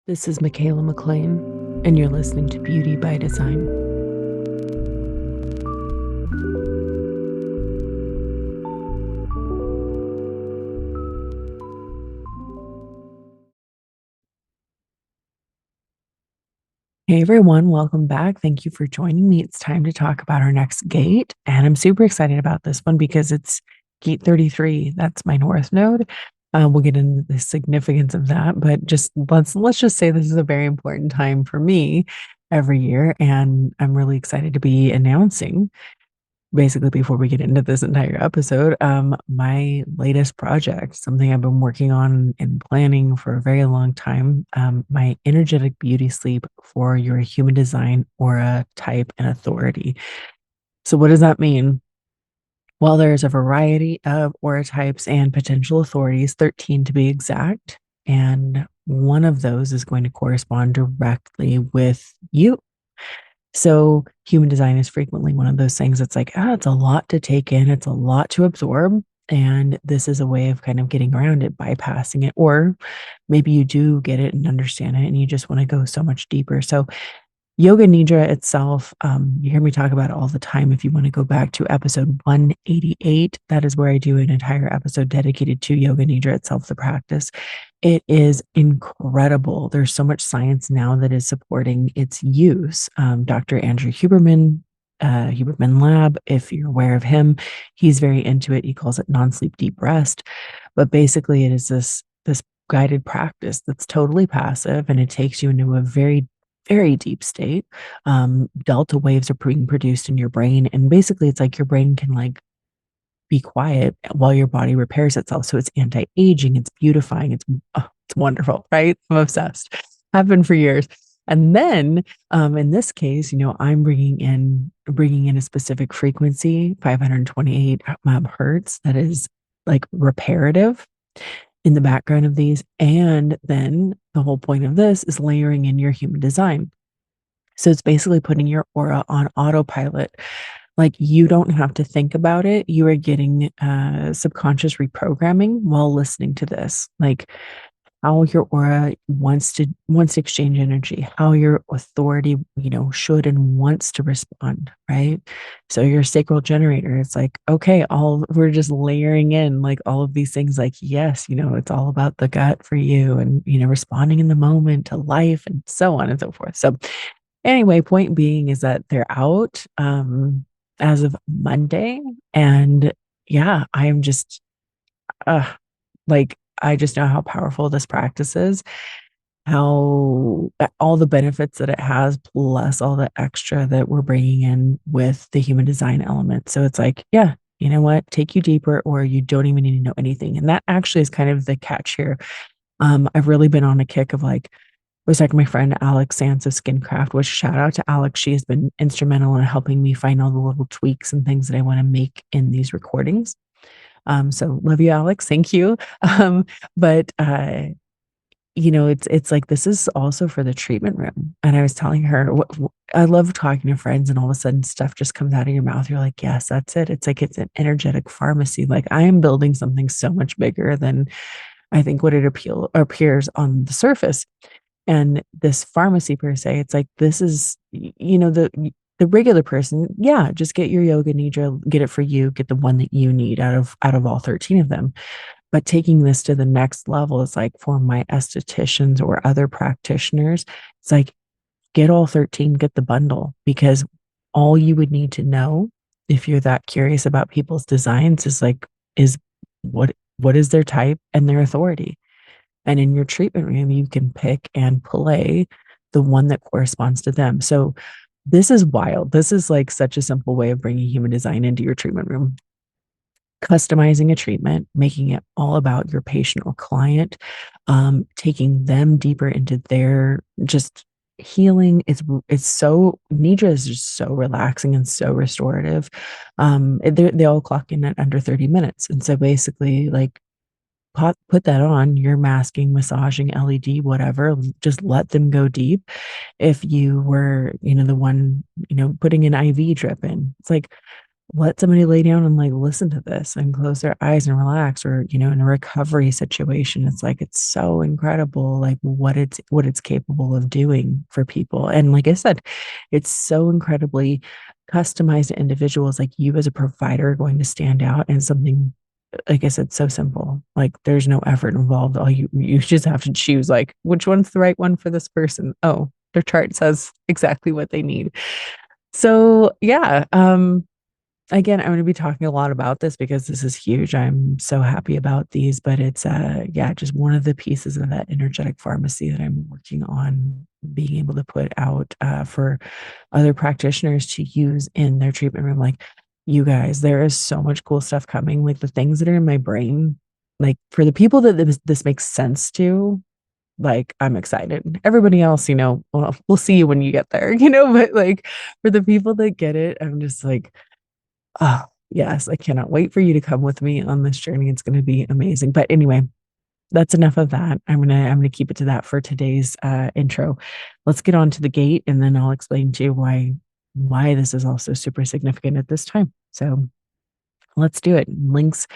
This is Michaela McLean, and you're listening to Beauty by Design. Hey everyone, welcome back. Thank you for joining me. It's time to talk about our next gate, and I'm super excited about this one because it's gate 33. That's my north node. We'll get into the significance of that, but just let's just say this is a very important time for me every year, and I'm really excited to be announcing basically before we get into this entire episode, my latest project, something I've been working on and planning for a very long time, my energetic beauty sleep for your human design aura type and authority. So what does that mean? Well, there's a variety of aura types and potential authorities, 13 to be exact, and one of those is going to correspond directly with you. So human design is frequently one of those things that's like, it's a lot to take in, it's a lot to absorb. And this is a way of kind of getting around it, bypassing it. Or maybe you do get it and understand it and you just want to go so much deeper. So Yoga Nidra itself, you hear me talk about it all the time. If you want to go back to episode 188, that is where I do an entire episode dedicated to Yoga Nidra itself, the practice. It is incredible. There's so much science now that is supporting its use. Dr. Andrew Huberman, Huberman Lab, if you're aware of him, he's very into it. He calls it non-sleep deep rest. But basically, it is this guided practice that's totally passive and it takes you into a very deep state. Delta waves are being produced in your brain. And basically it's like your brain can like be quiet while your body repairs itself. So it's anti-aging, it's beautifying, it's wonderful, right? I'm obsessed. Have been for years. And then in this case, I'm bringing in a specific frequency, 528 hertz, that is like reparative in the background of these. And then the whole point of this is layering in your human design. So it's basically putting your aura on autopilot. Like you don't have to think about it. You are getting subconscious reprogramming while listening to this. Like how your aura wants to exchange energy, how your authority, should and wants to respond, right? So your sacral generator, it's like, okay, we're just layering in like all of these things, like, yes, it's all about the gut for you and responding in the moment to life and so on and so forth. So anyway, point being is that they're out as of Monday. And yeah, I am just like I just know how powerful this practice is, how all the benefits that it has, plus all the extra that we're bringing in with the human design element. So it's like, yeah, you know what? Take you deeper, or you don't even need to know anything. And that actually is kind of the catch here. I've really been on a kick of like, I was talking to my friend Alex Sands of Skincraft, which shout out to Alex. She has been instrumental in helping me find all the little tweaks and things that I want to make in these recordings. So love you, Alex. Thank you. But it's like this is also for the treatment room. And I was telling her, I love talking to friends, and all of a sudden stuff just comes out of your mouth. You're like, yes, that's it. It's like it's an energetic pharmacy. Like I am building something so much bigger than I think what it appears on the surface. And this pharmacy per se, it's like this is, the regular person, yeah, just get your yoga nidra, get it for you, get the one that you need out of all 13 of them. But taking this to the next level is like for my estheticians or other practitioners, it's like get all 13, get the bundle, because all you would need to know if you're that curious about people's designs is what is their type and their authority. And in your treatment room, you can pick and play the one that corresponds to them. So this is wild. This is like such a simple way of bringing human design into your treatment room. Customizing a treatment, making it all about your patient or client, taking them deeper into their just healing. It's so Nidra is just so relaxing and so restorative. They all clock in at under 30 minutes. And so basically like put that on, you're masking, massaging, LED, whatever, just let them go deep. If you were, the one, putting an IV drip in, it's like, let somebody lay down and like listen to this and close their eyes and relax, or in a recovery situation, it's like it's so incredible like what it's capable of doing for people. And like I said, it's so incredibly customized to individuals. Like you as a provider are going to stand out, and something, like I said, so simple. Like there's no effort involved. All you just have to choose like which one's the right one for this person. Oh, their chart says exactly what they need. So yeah, again, I'm going to be talking a lot about this because this is huge. I'm so happy about these, but it's yeah, just one of the pieces of that energetic pharmacy that I'm working on being able to put out for other practitioners to use in their treatment room. Like you guys, there is so much cool stuff coming. Like the things that are in my brain, like for the people that this makes sense to, like I'm excited. Everybody else, well, we'll see you when you get there, but like for the people that get it, I'm just like, oh, yes, I cannot wait for you to come with me on this journey. It's going to be amazing. But anyway, that's enough of that. I'm gonna keep it to that for today's intro. Let's get on to the gate, and then I'll explain to you why this is also super significant at this time. So let's do it. Links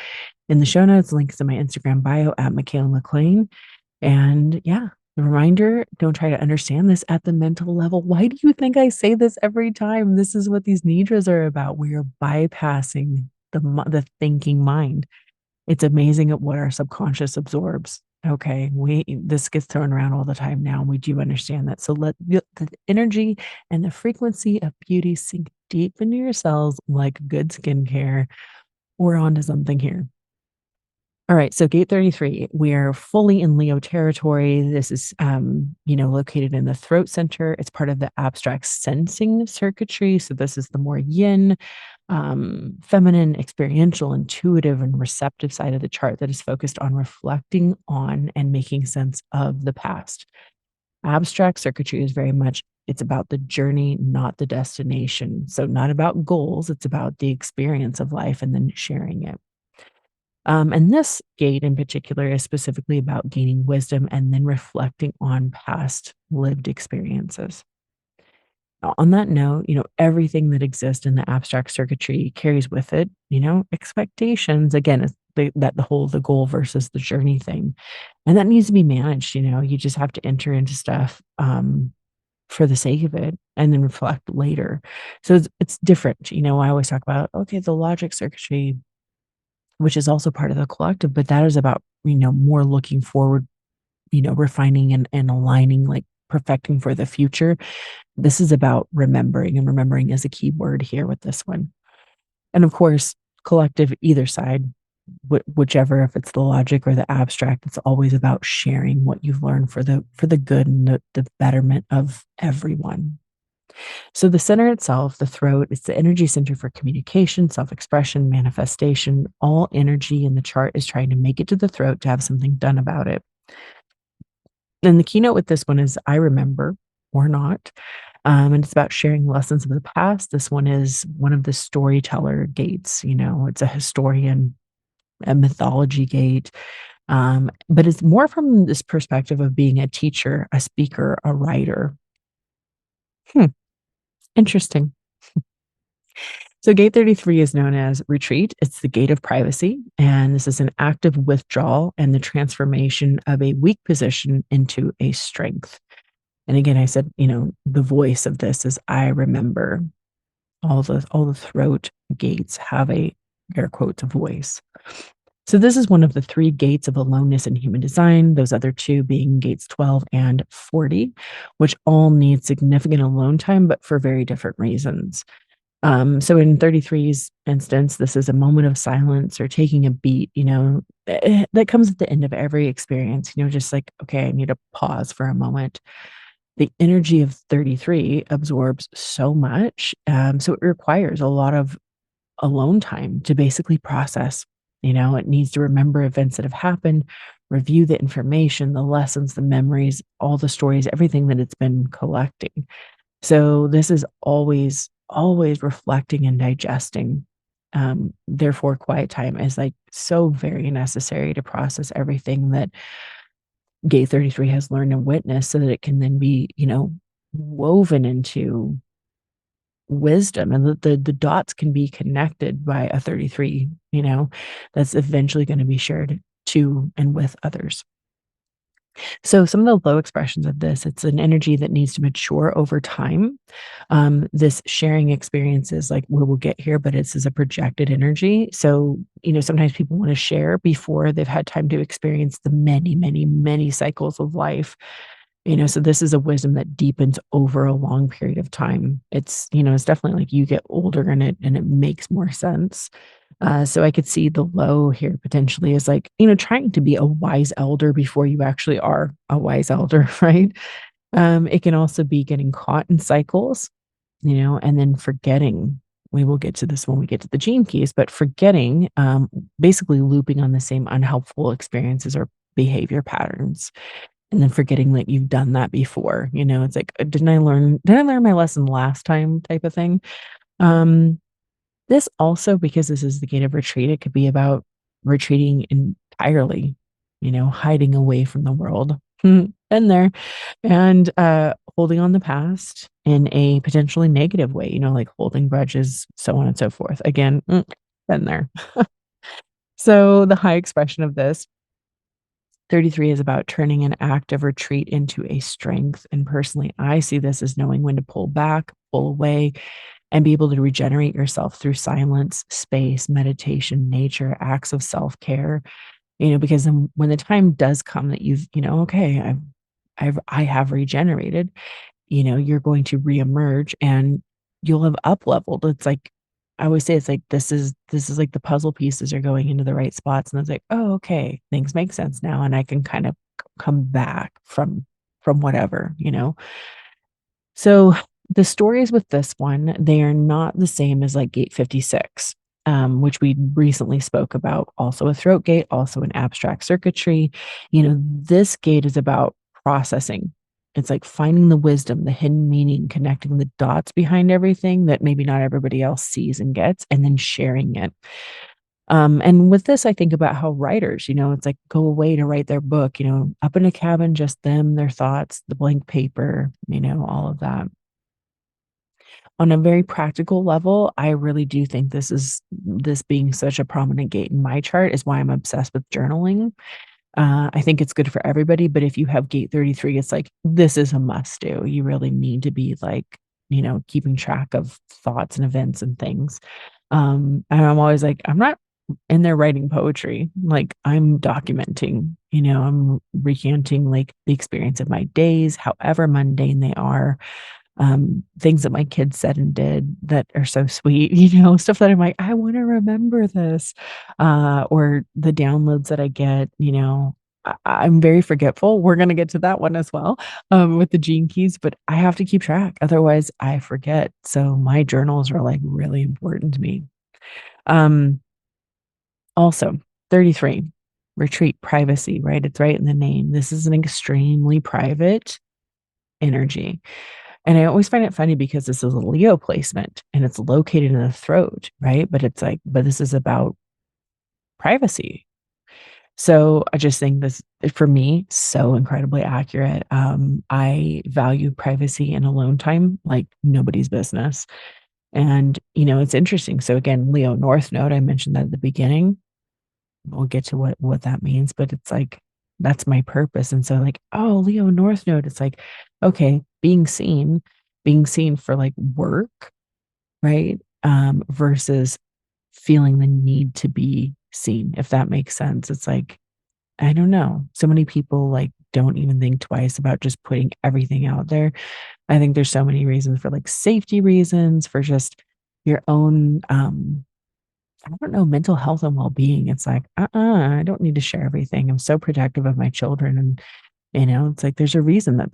in the show notes, links in my Instagram bio at Michaela McLean. And yeah, the reminder, don't try to understand this at the mental level. Why do you think I say this every time? This is what these nidras are about. We are bypassing the thinking mind. It's amazing at what our subconscious absorbs. Okay, this gets thrown around all the time now, and we do understand that. So let the energy and the frequency of beauty sink deep into your cells like good skincare. We're on to something here. All right, so gate 33, we are fully in Leo territory. This is, located in the throat center. It's part of the abstract sensing circuitry. So this is the more yin, feminine, experiential, intuitive, and receptive side of the chart that is focused on reflecting on and making sense of the past. Abstract circuitry is very much, it's about the journey, not the destination. So not about goals, it's about the experience of life and then sharing it. And this gate in particular is specifically about gaining wisdom and then reflecting on past lived experiences. On that note, everything that exists in the abstract circuitry carries with it, expectations. Again, it's the goal versus the journey thing. And that needs to be managed. You just have to enter into stuff for the sake of it and then reflect later. So it's different. I always talk about, okay, the logic circuitry, which is also part of the collective, but that is about, more looking forward, refining and aligning, like perfecting for the future. This is about remembering, and remembering is a key word here with this one. And of course, collective, either side, whichever, if it's the logic or the abstract, it's always about sharing what you've learned for the good and the betterment of everyone. So the center itself, the throat, it's the energy center for communication, self-expression, manifestation. All energy in the chart is trying to make it to the throat to have something done about it. And the keynote with this one is I remember or not. And it's about sharing lessons of the past. This one is one of the storyteller gates. It's a historian, a mythology gate. But it's more from this perspective of being a teacher, a speaker, a writer. Interesting. So gate 33 is known as retreat. It's the gate of privacy. And this is an active withdrawal and the transformation of a weak position into a strength. And again, I said, the voice of this is I remember. All the throat gates have a air quotes voice. So this is one of the three gates of aloneness in human design, those other two being gates 12 and 40, which all need significant alone time, but for very different reasons. So in 33's instance, this is a moment of silence or taking a beat, that comes at the end of every experience, just like, okay, I need to pause for a moment. The energy of 33 absorbs so much. So it requires a lot of alone time to basically process. It needs to remember events that have happened, review the information, the lessons, the memories, all the stories, everything that it's been collecting. So this is always reflecting and digesting. Therefore, quiet time is like so very necessary to process everything that Gate 33 has learned and witnessed so that it can then be, woven into wisdom, and the dots can be connected by a 33, that's eventually going to be shared to and with others. So some of the low expressions of this, it's an energy that needs to mature over time. This sharing experiences like where we'll get here, but it's as a projected energy. So, sometimes people want to share before they've had time to experience the many, many, many cycles of life. So this is a wisdom that deepens over a long period of time. It's definitely like you get older and it makes more sense. So I could see the low here potentially is like, trying to be a wise elder before you actually are a wise elder, right? It can also be getting caught in cycles, and then forgetting. We will get to this when we get to the gene keys, but forgetting, basically looping on the same unhelpful experiences or behavior patterns, and then forgetting that you've done that before. It's like, didn't I learn my lesson last time type of thing. Um, this also, because this is the gate of retreat, it could be about retreating entirely, hiding away from the world. Been there. And holding on the past in a potentially negative way, like holding grudges, so on and so forth. Again, been there. So the high expression of this 33 is about turning an act of retreat into a strength. And personally, I see this as knowing when to pull back, pull away, and be able to regenerate yourself through silence, space, meditation, nature, acts of self care. Because then when the time does come that okay, I have regenerated, you're going to reemerge and you'll have up leveled. It's like I always say, it's like this is like the puzzle pieces are going into the right spots, and it's like, oh, okay, things make sense now, and I can kind of come back from whatever. So the stories with this one, they are not the same as like gate 56, which we recently spoke about, also a throat gate, also an abstract circuitry. This gate is about processing. It's like finding the wisdom, the hidden meaning, connecting the dots behind everything that maybe not everybody else sees and gets, and then sharing it. And with this, I think about how writers, it's like go away to write their book, up in a cabin, just them, their thoughts, the blank paper, all of that. On a very practical level, I really do think this being such a prominent gate in my chart is why I'm obsessed with journaling. I think it's good for everybody, but if you have gate 33, it's like, this is a must do. You really need to be like, keeping track of thoughts and events and things. And I'm always like, I'm not in there writing poetry. Like I'm documenting, I'm recanting like the experience of my days, however mundane they are, things that my kids said and did that are so sweet, stuff that I'm like, I want to remember this, or the downloads that I get, I'm very forgetful. We're going to get to that one as well, with the gene keys, but I have to keep track. Otherwise I forget. So my journals are like really important to me. Um, Also 33, retreat, privacy, right? It's right in the name. This is an extremely private energy. And I always find it funny because this is a Leo placement and it's located in the throat, right? But it's like, but this is about privacy. So I just think this, for me, so incredibly accurate. I value privacy and alone time like nobody's business. And, it's interesting. So again, Leo North Node, I mentioned that at the beginning. We'll get to what that means, but it's like, that's my purpose. And so like, oh, Leo North Node, it's like, okay, being seen for like work, right? Versus feeling the need to be seen, if that makes sense. It's like, I don't know. So many people like don't even think twice about just putting everything out there. I think there's so many reasons, for like safety reasons, for just your own I don't know, mental health and well-being. It's like, I don't need to share everything. I'm so protective of my children. And, it's like, there's a reason that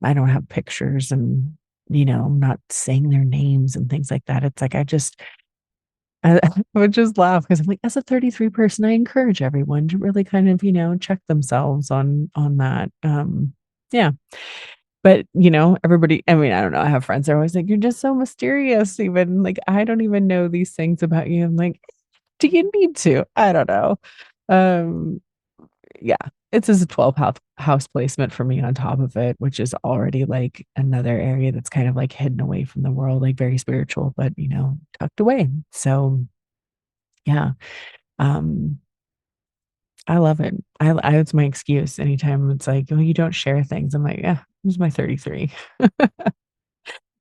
I don't have pictures and, I'm not saying their names and things like that. It's like, I would just laugh because I'm like, as a 33 person, I encourage everyone to really kind of, check themselves on that. Yeah. But, everybody, I mean, I don't know. I have friends that are always like, you're just so mysterious. Even like, I don't even know these things about you. I'm like, do you need to? I don't know. Um, yeah. It's just a 12 house placement for me on top of it, which is already like another area that's kind of like hidden away from the world, like very spiritual, but tucked away. So yeah. Um, I love it. It's my excuse anytime it's like, oh, you don't share things. I'm like, yeah, it was my 33.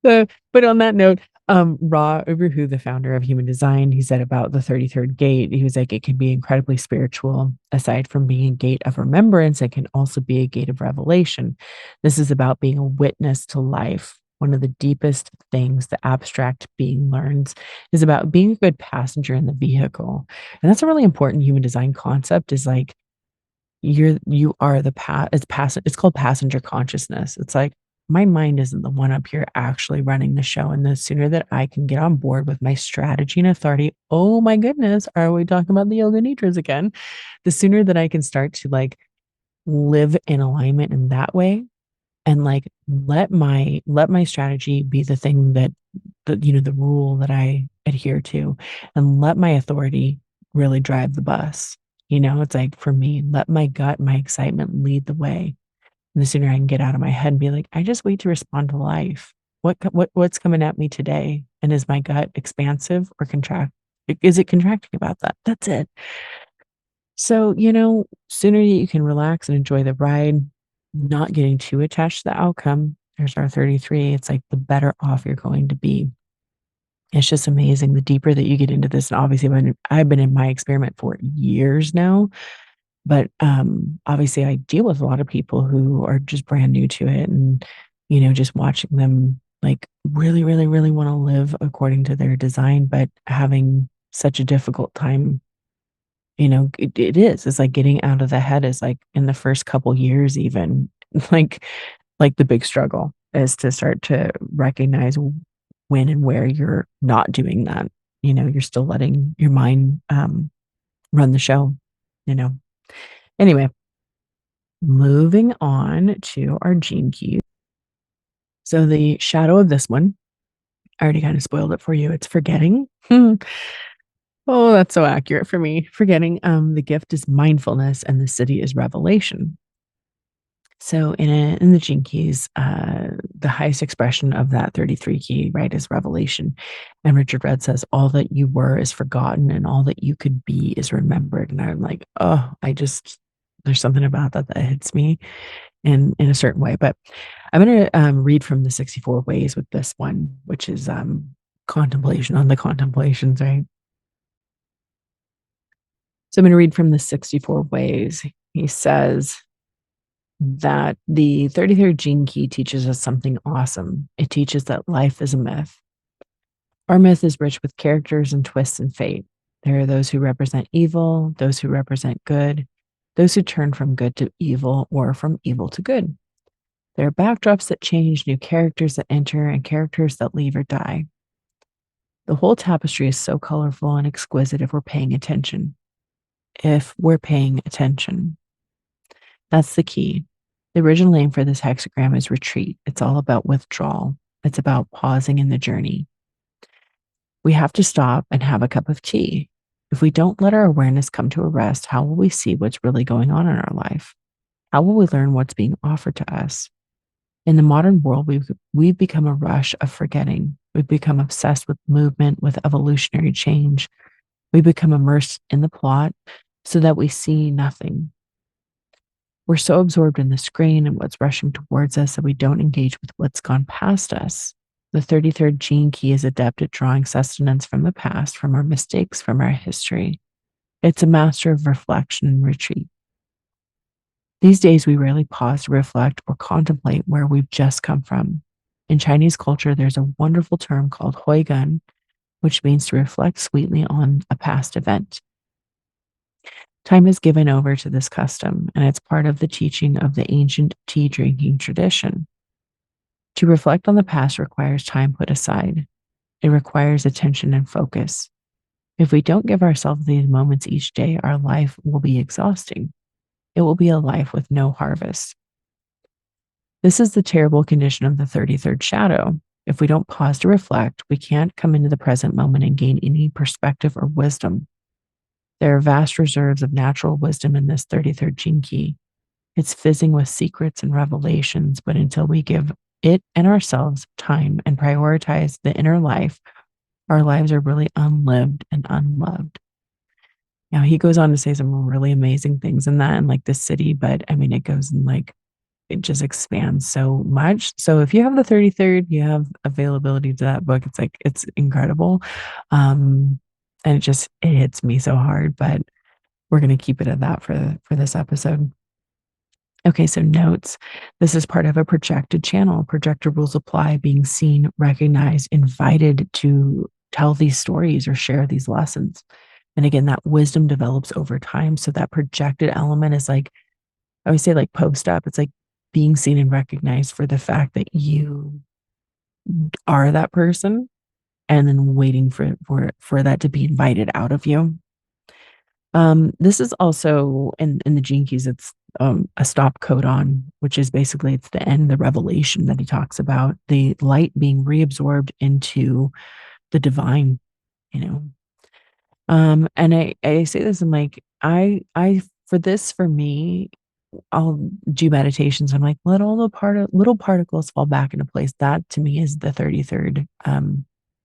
But on that note, Ra Uru, the founder of Human Design, he said about the 33rd gate, he was like, it can be incredibly spiritual. Aside from being a gate of remembrance, it can also be a gate of revelation. This is about being a witness to life. One of the deepest things the abstract being learns is about being a good passenger in the vehicle. And that's a really important human design concept is like you are the it's called passenger consciousness. It's like my mind isn't the one up here actually running the show. And the sooner that I can get on board with my strategy and authority, oh my goodness, are we talking about the yoga nidras again? The sooner that I can start to like live in alignment in that way and like let my strategy be the thing that the rule that I adhere to and let my authority really drive the bus. It's like for me, let my gut, my excitement lead the way. And the sooner I can get out of my head and be like, I just wait to respond to life. What's coming at me today? And is my gut expansive or contract? Is it contracting about that? That's it. So, sooner you can relax and enjoy the ride, not getting too attached to the outcome. There's our 33. It's like the better off you're going to be. It's just amazing the deeper that you get into this. And obviously, when I've been in my experiment for years now, but obviously, I deal with a lot of people who are just brand new to it, and just watching them like really, really, really want to live according to their design, but having such a difficult time. It is. It's like getting out of the head is like in the first couple years, even like like the big struggle is to start to recognize when and where you're not doing that. You're still letting your mind run the show, you know. Anyway, moving on to our gene keys. So the shadow of this one, I already kind of spoiled it for you. It's forgetting. Oh, that's so accurate for me. Forgetting. The gift is mindfulness and the city is revelation. So in the gene keys, the highest expression of that 33 key, right, is revelation. And Richard Rudd says, all that you were is forgotten and all that you could be is remembered. And I'm like, oh, there's something about that that hits me in a certain way. But I'm going to read from the 64 ways with this one, which is contemplation on the contemplations, right? So I'm going to read from the 64 ways. He says, that the 33rd gene key teaches us something awesome. It teaches that life is a myth. Our myth is rich with characters and twists and fate. There are those who represent evil, those who represent good, those who turn from good to evil or from evil to good. There are backdrops that change, new characters that enter, and characters that leave or die. The whole tapestry is so colorful and exquisite if we're paying attention. If we're paying attention. That's the key. The original name for this hexagram is retreat. It's all about withdrawal. It's about pausing in the journey. We have to stop and have a cup of tea. If we don't let our awareness come to a rest, how will we see what's really going on in our life? How will we learn what's being offered to us? In the modern world, we've become a rush of forgetting. We've become obsessed with movement, with evolutionary change. We become immersed in the plot so that we see nothing. We're so absorbed in the screen and what's rushing towards us that we don't engage with what's gone past us. The 33rd gene key is adept at drawing sustenance from the past, from our mistakes, from our history. It's a master of reflection and retreat. These days, we rarely pause to reflect or contemplate where we've just come from. In Chinese culture, there's a wonderful term called huigan, which means to reflect sweetly on a past event. Time is given over to this custom, and it's part of the teaching of the ancient tea drinking tradition. To reflect on the past requires time put aside. It requires attention and focus. If we don't give ourselves these moments each day, our life will be exhausting. It will be a life with no harvest. This is the terrible condition of the 33rd shadow. If we don't pause to reflect, we can't come into the present moment and gain any perspective or wisdom. There are vast reserves of natural wisdom in this 33rd gene key. It's fizzing with secrets and revelations, but until we give it and ourselves time and prioritize the inner life, our lives are really unlived and unloved. Now, he goes on to say some really amazing things in that and like the city, but I mean, it goes and like it just expands so much. So if you have the 33rd, you have availability to that book. It's like it's incredible. And it hits me so hard, but we're gonna keep it at that for this episode. Okay, so notes. This is part of a projected channel. Projector rules apply, being seen, recognized, invited to tell these stories or share these lessons. And again, that wisdom develops over time. So that projected element is like, I always say like post up. It's like being seen and recognized for the fact that you are that person and then waiting for that to be invited out of you. This is also in the Gene Keys, it's a stop codon, which is basically it's the end, the revelation that he talks about, the light being reabsorbed into the divine, you know. And I say this in like I for this for me, I'll do meditations. I'm like, let all the little particles fall back into place. That to me is the 33rd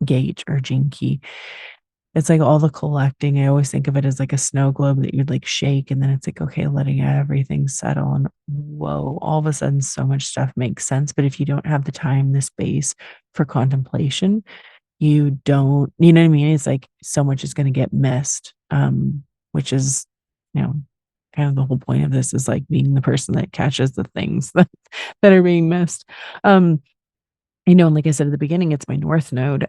gate or gene key. It's like all the collecting. I always think of it as like a snow globe that you'd like shake, and then it's like, okay, letting everything settle. And whoa, all of a sudden, so much stuff makes sense. But if you don't have the time, the space for contemplation, you don't, you know what I mean? It's like so much is going to get missed, which is, you know, kind of the whole point of this is like being the person that catches the things that are being missed. Um, and like I said at the beginning, it's my North Node,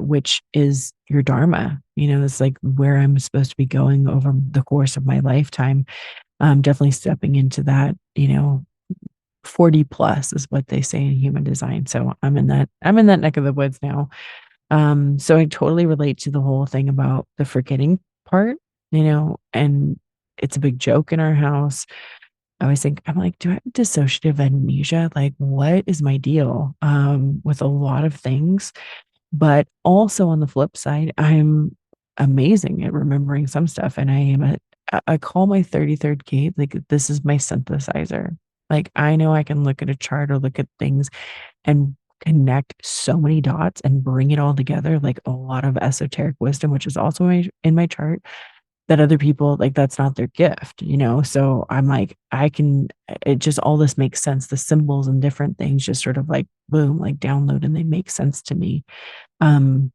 which is your Dharma. It's like where I'm supposed to be going over the course of my lifetime. Definitely stepping into that, 40 plus is what they say in human design. So I'm in that neck of the woods now. So I totally relate to the whole thing about the forgetting part, and it's a big joke in our house. I always think, I'm like, do I have dissociative amnesia? Like, what is my deal with a lot of things? But also on the flip side, I'm amazing at remembering some stuff. And I call my 33rd gate, like, this is my synthesizer. Like, I know I can look at a chart or look at things and connect so many dots and bring it all together, like a lot of esoteric wisdom, which is also in my chart that other people like that's not their gift. So I'm like, it just all this makes sense. The symbols and different things just sort of like boom, like download and they make sense to me. Um,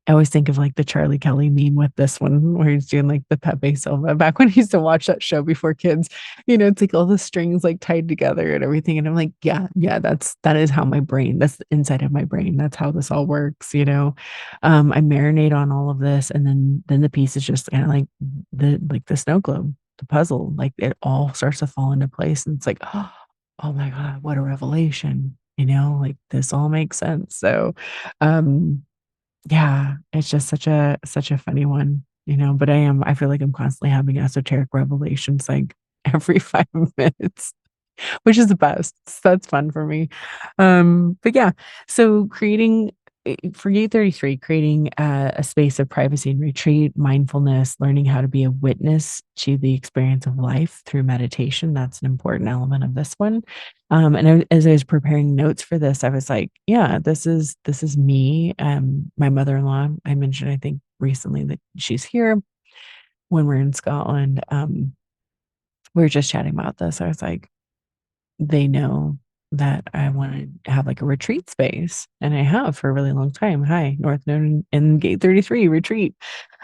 I always think of like the Charlie Kelly meme with this one where he's doing like the Pepe Silva back when he used to watch that show before kids. It's like all the strings like tied together and everything. And I'm like, yeah, that is how that's the inside of my brain. That's how this all works. I marinate on all of this and then the piece is just kind of like the snow globe, the puzzle, like it all starts to fall into place. And it's like, oh my God, what a revelation. Like this all makes sense. So yeah, it's just such a funny one, but I feel like I'm constantly having esoteric revelations like every 5 minutes, which is the best. That's fun for me. But yeah, so for Gate 33, creating a space of privacy and retreat, mindfulness, learning how to be a witness to the experience of life through meditation. That's an important element of this one. As I was preparing notes for this, I was like, yeah, this is me. My mother-in-law, I mentioned, I think recently that she's here when we're in Scotland. We were just chatting about this. I was like, they know that I wanna have, like, a retreat space, and I have for a really long time. Hi, North Node and Gate 33 retreat.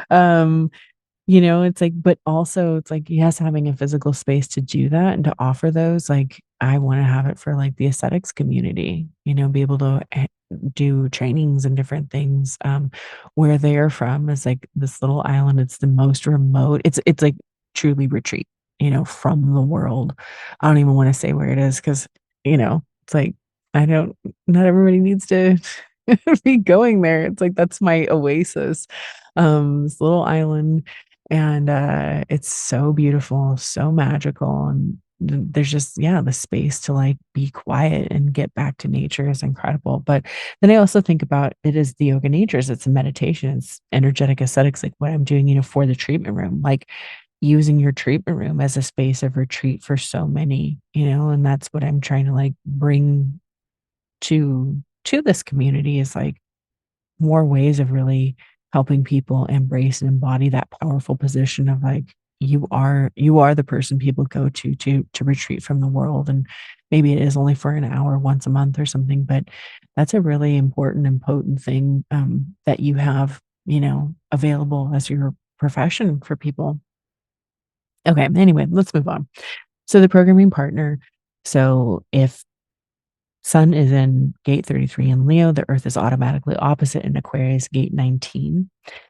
Um, it's like but also it's like, yes, having a physical space to do that and to offer those, like, I wanna have it for, like, the aesthetics community, be able to do trainings and different things. Where they're from is, like, this little island, it's the most remote it's, like, truly retreat, from the world. I don't even wanna say where it is 'cause, it's like, I don't not everybody needs to be going there. It's like, that's my oasis. This little island, and, it's so beautiful, so magical, and there's just yeah, the space to, like, be quiet and get back to nature is incredible, but then I also think about it as the yoga nidras, it's a meditation, it's energetic aesthetics, like what I'm doing, for the treatment room, like, using your treatment room as a space of retreat for so many, and that's what I'm trying to like bring to this community is like more ways of really helping people embrace and embody that powerful position of like you are the person people go to retreat from the world, and maybe it is only for an hour once a month or something, but that's a really important and potent thing that you have available as your profession for people. Okay, anyway, let's move on. So the programming partner, so if Sun is in gate 33 in Leo. The Earth is automatically opposite in Aquarius, gate 19.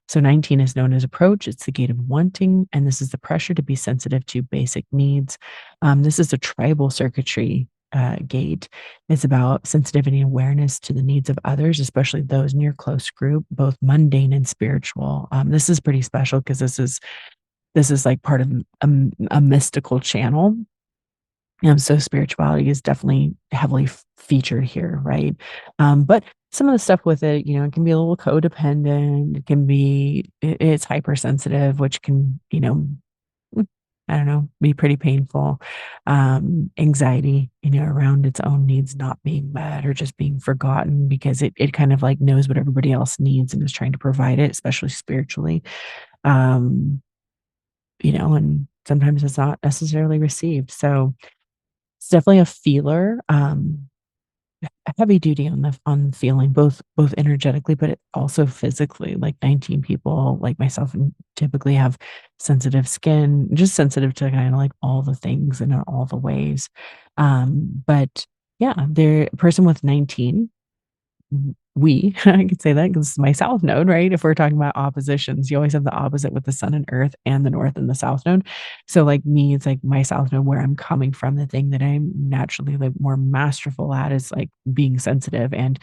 So 19 is known as approach. It's the gate of wanting, and this is the pressure to be sensitive to basic needs. This is a tribal circuitry gate. It's about sensitivity and awareness to the needs of others, especially those in your close group, both mundane and spiritual. This is pretty special because this is like part of a mystical channel. So spirituality is definitely heavily featured here, right? But some of the stuff with it, it can be a little codependent. It can be it's hypersensitive, which can, mm, I don't know, be pretty painful. Anxiety, around its own needs not being met or just being forgotten because it kind of like knows what everybody else needs and is trying to provide it, especially spiritually. Um, and sometimes it's not necessarily received. So it's definitely a feeler, heavy duty on feeling both energetically, but it also physically. Like 19 people like myself and typically have sensitive skin, just sensitive to kind of like all the things and in all the ways. But yeah, they're a person with 19 I could say that because it's my south node, right? If we're talking about oppositions, you always have the opposite with the sun and earth and the north and the south node. So like me, it's like my south node where I'm coming from. The thing that I'm naturally like more masterful at is like being sensitive and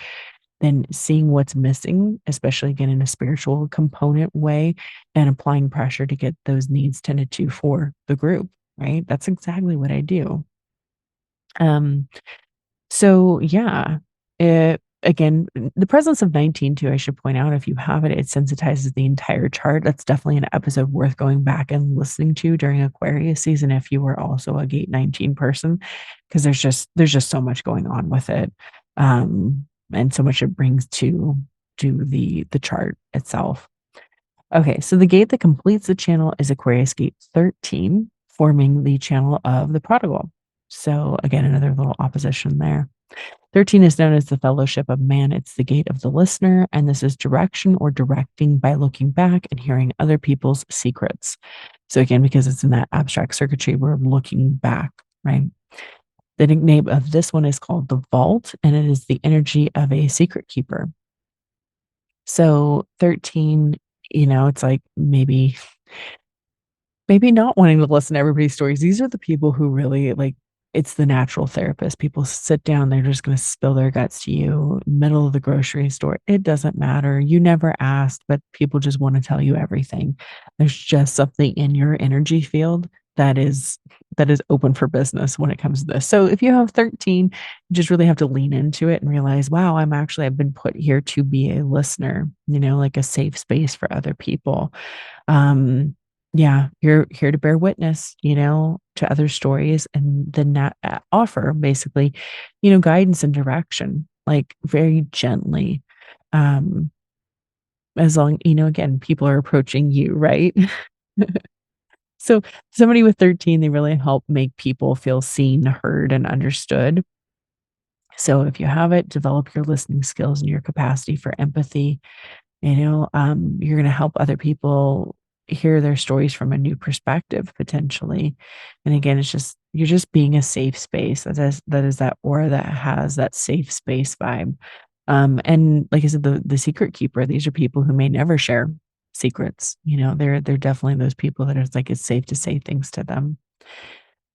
then seeing what's missing, especially again in a spiritual component way, and applying pressure to get those needs tended to for the group, right? That's exactly what I do. Um, so yeah, again, the presence of 19 too, I should point out, if you have it, it sensitizes the entire chart. That's definitely an episode worth going back and listening to during Aquarius season if you were also a gate 19 person, because there's just so much going on with it. And so much it brings to the chart itself. Okay, so the gate that completes the channel is Aquarius gate 13, forming the channel of the prodigal. So again, another little opposition there. 13 is known as the fellowship of man. It's the gate of the listener, and this is direction or directing by looking back and hearing other people's secrets. So again, because it's in that abstract circuitry, we're looking back, right? The nickname of this one is called the vault, and it is the energy of a secret keeper. So 13, it's like maybe not wanting to listen to everybody's stories. These are the people who really like it's the natural therapist. People sit down, they're just going to spill their guts to you, middle of the grocery store. It doesn't matter. You never asked, but people just want to tell you everything. There's just something in your energy field that is that is open for business when it comes to this. So if you have 13, you just really have to lean into it and realize, wow, I've been put here to be a listener, like a safe space for other people. Yeah, you're here to bear witness, to other stories and then that offer basically, guidance and direction, like very gently. Um, as long, again, people are approaching you, right? So somebody with 13, they really help make people feel seen, heard, and understood. So if you have it, develop your listening skills and your capacity for empathy. You're going to help other people hear their stories from a new perspective potentially. And again, you're just being a safe space. That is that aura that has that safe space vibe. And like I said, the secret keeper, these are people who may never share secrets. They're definitely those people that it's like it's safe to say things to them.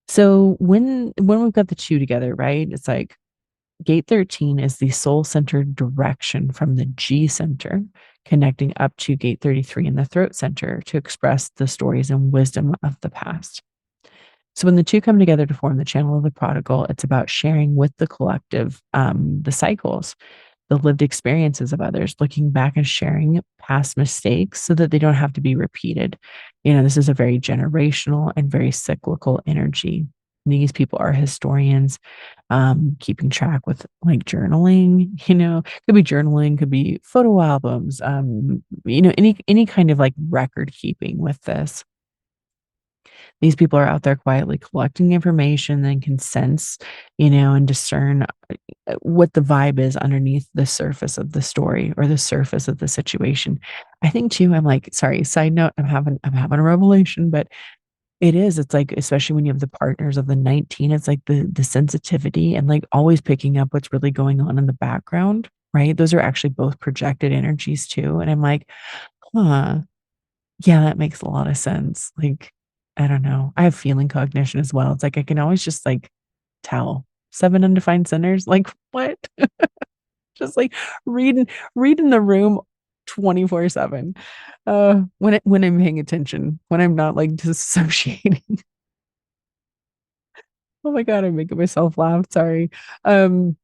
So when we've got the two together, right? It's like gate 13 is the soul centered direction from the G center, connecting up to gate 33 in the throat center to express the stories and wisdom of the past. So when the two come together to form the channel of the prodigal, it's about sharing with the collective the cycles, the lived experiences of others, looking back and sharing past mistakes so that they don't have to be repeated. This is a very generational and very cyclical energy. These people are historians, keeping track with like journaling, could be journaling, could be photo albums, any kind of like record keeping with this. These people are out there quietly collecting information and can sense, and discern what the vibe is underneath the surface of the story or the surface of the situation. I think too, I'm like, sorry, side note, I'm having a revelation, but it's like, especially when you have the partners of the 19, it's like the sensitivity and like always picking up what's really going on in the background, right? Those are actually both projected energies too. And I'm like, huh, yeah, that makes a lot of sense. Like, I don't know. I have feeling cognition as well. It's like I can always just like tell 7 undefined centers. Like, what? Just like reading reading the room 24/7. When I'm paying attention, when I'm not like disassociating. Oh my god, I'm making myself laugh. Sorry. Um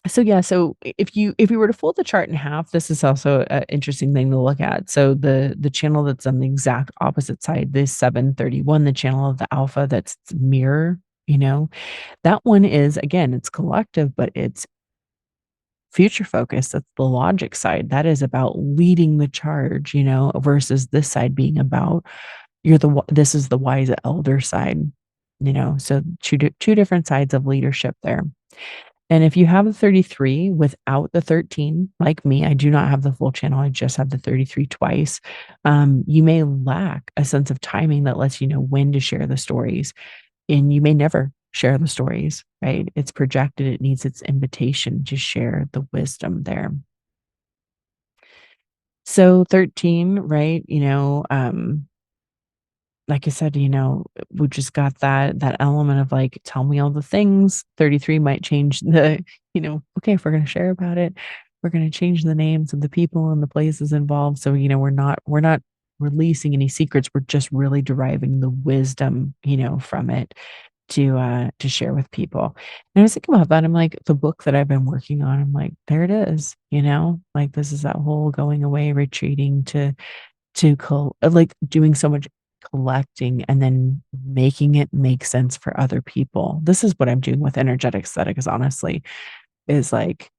So yeah, so if you were to fold the chart in half, this is also an interesting thing to look at. So the channel that's on the exact opposite side, this 731, the channel of the alpha that's mirror, that one is again, it's collective, but it's future focused. That's the logic side. That is about leading the charge, versus this side being about this is the wise elder side, so two different sides of leadership there. And if you have the 33 without the 13, like me, I do not have the full channel. I just have the 33 twice. You may lack a sense of timing that lets you know when to share the stories, and you may never share the stories, right? It's projected. It needs its invitation to share the wisdom there. So 13, right? Like I said, we just got that element of like, tell me all the things. 33 might change okay, if we're gonna share about it, we're gonna change the names of the people and the places involved. So, we're not releasing any secrets. We're just really deriving the wisdom, from it to share with people. And I was thinking about that. I'm like, the book that I've been working on, I'm like, there it is, like this is that whole going away, retreating like doing so much collecting and then making it make sense for other people. This is what I'm doing with energetic aesthetics, honestly, is like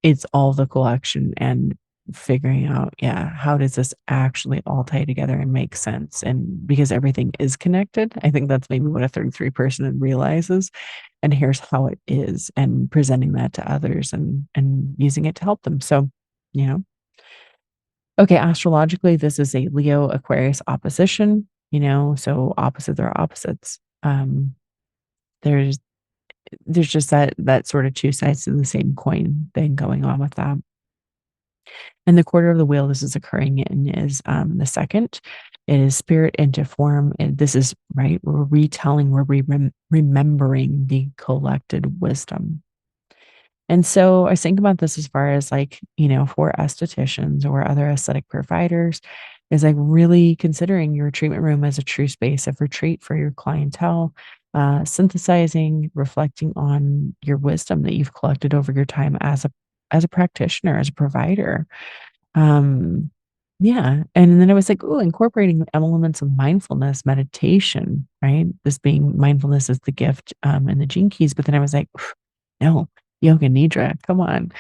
it's all the collection and figuring out, yeah, how does this actually all tie together and make sense? And because everything is connected, I think that's maybe what a 33 person realizes. And here's how it is, and presenting that to others and using it to help them. So, you know, okay, astrologically, this is a Leo Aquarius opposition, so opposites are opposites. There's there's just that sort of two sides to the same coin thing going on with that. And the quarter of the wheel this is occurring in is the second. It is spirit into form. And this is right. We're retelling, remembering the collected wisdom. And so I think about this as far as like, for estheticians or other aesthetic providers, is like really considering your treatment room as a true space of retreat for your clientele, synthesizing, reflecting on your wisdom that you've collected over your time as a practitioner, as a provider. Um, yeah. And then I was like, oh, incorporating elements of mindfulness, meditation, right? This being mindfulness is the gift, and the gene keys. But then I was like, no, yoga nidra, come on.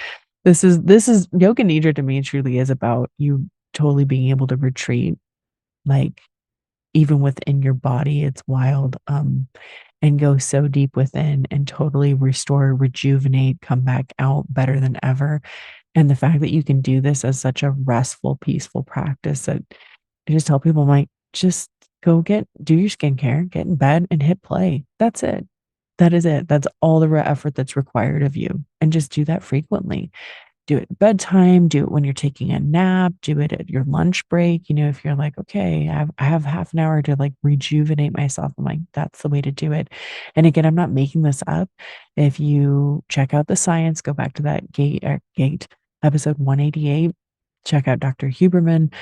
This is yoga nidra to me truly is about you totally being able to retreat, like even within your body. It's wild. And go so deep within and totally restore, rejuvenate, come back out better than ever. And the fact that you can do this as such a restful, peaceful practice that I just tell people, I'm like, just do your skincare, get in bed and hit play. That's it. That is it. That's all the effort that's required of you. And just do that frequently. Do it at bedtime, do it when you're taking a nap, do it at your lunch break. If you're like, okay, I have half an hour to like rejuvenate myself, I'm like, that's the way to do it. And again, I'm not making this up. If you check out the science, go back to that gate episode 188, check out Dr. Huberman.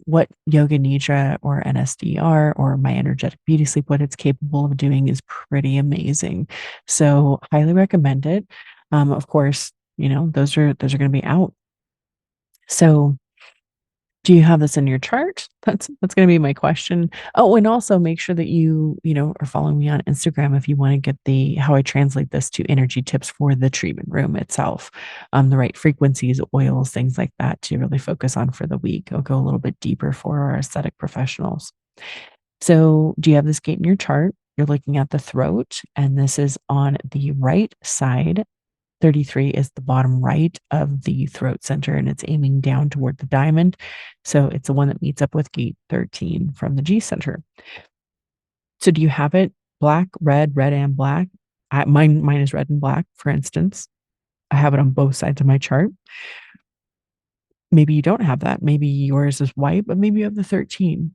What yoga nidra or NSDR or my energetic beauty sleep, what it's capable of doing is pretty amazing. So highly recommend it. Of course, those are going to be out. So, do you have this in your chart? That's going to be my question. Oh, and also make sure that you are following me on Instagram if you want to get the how I translate this to energy tips for the treatment room itself. The right frequencies, oils, things like that to really focus on for the week. I'll go a little bit deeper for our aesthetic professionals. So, do you have this gate in your chart? You're looking at the throat, and this is on the right side. 33 is the bottom right of the throat center, and it's aiming down toward the diamond. So, it's the one that meets up with gate 13 from the G center. So, do you have it black, red, and black? Mine is red and black, for instance. I have it on both sides of my chart. Maybe you don't have that. Maybe yours is white, but maybe you have the 13,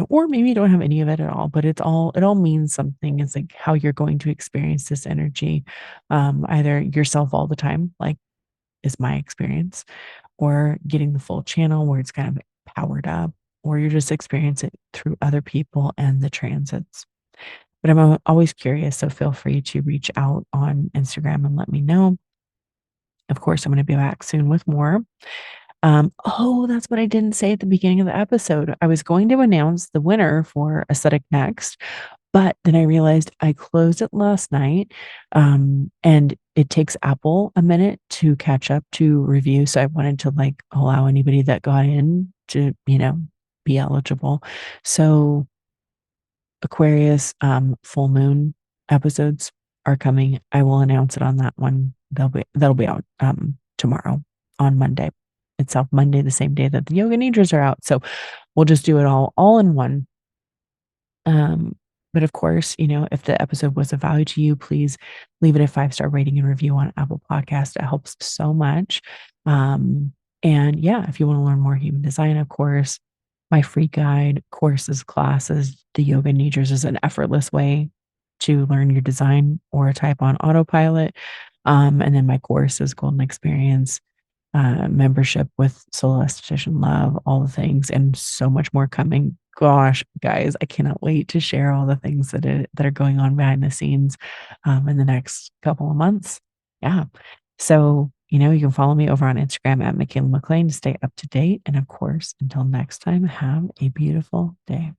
or maybe you don't have any of it at all, but it all means something. It's like how you're going to experience this energy, either yourself all the time, like is my experience, or getting the full channel where it's kind of powered up, or you're just experiencing it through other people and the transits. But I'm always curious, so feel free to reach out on Instagram and let me know. Of course, I'm going to be back soon with more. Oh, that's what I didn't say at the beginning of the episode. I was going to announce the winner for Aesthetic Next, but then I realized I closed it last night. And it takes Apple a minute to catch up to review. So I wanted to like allow anybody that got in to, be eligible. So Aquarius full moon episodes are coming. I will announce it on that one. That'll be out tomorrow on Monday itself, Monday, the same day that the Yoga Nidras are out. So we'll just do it all in one. But of course, if the episode was of value to you, please leave it a 5-star rating and review on Apple Podcast. It helps so much. And yeah, if you want to learn more human design, of course, my free guide, courses, classes, the Yoga Nidras is an effortless way to learn your design or type on autopilot. And then my course is Golden Experience, membership with Soul Esthetician Love, all the things, and so much more coming. Gosh, guys, I cannot wait to share all the things that are going on behind the scenes in the next couple of months. Yeah. So, you can follow me over on Instagram at Michaela McLean to stay up to date. And of course, until next time, have a beautiful day.